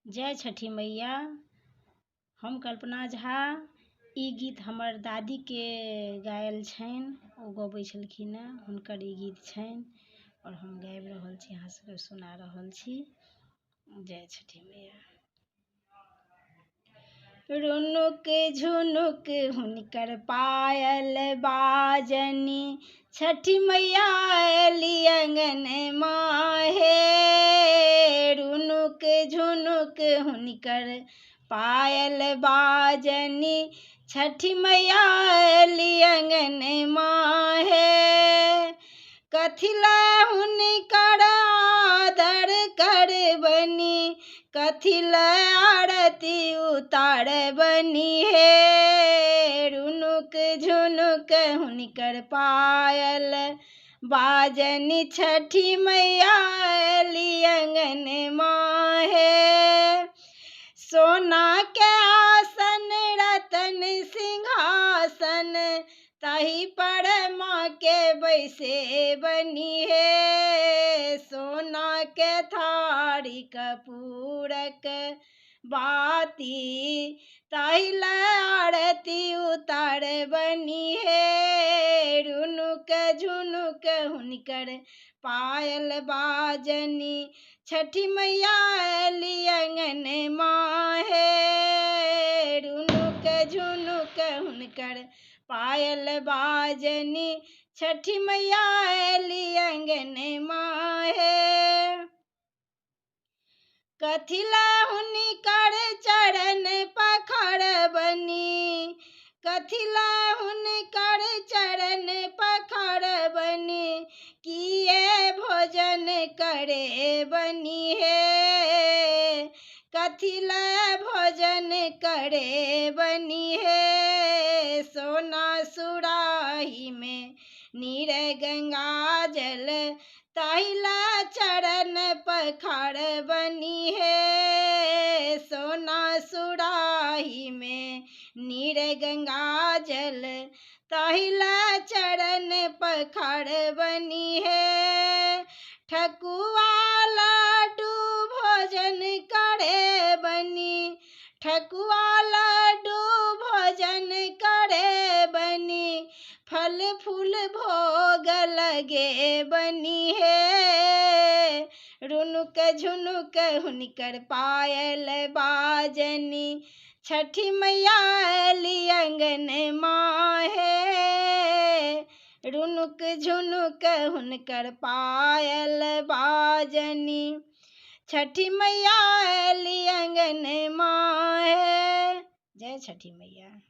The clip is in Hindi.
जय छठी मैया। हम कल्पना झा। ई गीत हमर दादी के गायल छनि, ओ गबै छलखिन हैं, हुनकर ई गीत छनि और हम गाबि रहल छी, अहाँ सबके सुना रहल छी। जय छठी मैया। रुनुक झुनुक हुनकर पायल बाजनी, छठी मैया एली अंगन माहे। रुनुक झुनुक हुनकर पायल बाजनी, छठी मैया एली अंगन माहे। कथी ला हुनकर आदर करबनी, कथी ला आरती उतारबनी हे। रुनुक झुनुक हुनकर पायल बाजनी, छठी मैया एली अंगन माहे। सोना के आसन रतन सिंहासन, ताही पर माँ के बैसे बनी है। सोना के थारी कपूरक बाती, ताही ला आरती उतार बनी है। रुनुक झुनुक हुनकर पायल बाजनी, छठी मैया एली अंगन माहे। रुनुक झुनुक हुनकर पायल बाजनी, छठी मैया एली अंगन माहे। कथी ला हुनकर चरण पखारबनी, कथी ला हुनकर चरण पखारबनी, किए भोजन करे बनी है। कथी ला भोजन करे बनी है। सोना सुराही में नीर गंगा जल, ताही ला चरण पखार बनी है। सोना सुराही में नीर गंगा जल, ताही ला चरण पखार बनी है। ठकुआ लड्डू भोजन करे बनी, ठकुआ लड्डू भोजन करे बनी, फल फूल भोग लगे बनी है। रुनुक झुनुक हुनकर पायल बाजनी, छठी मैया एली अंगन माहे। रुनुक झुनुक हुनकर पायल बाजनी, छठी मैया एली अंगन माहे। जय छठी मैया।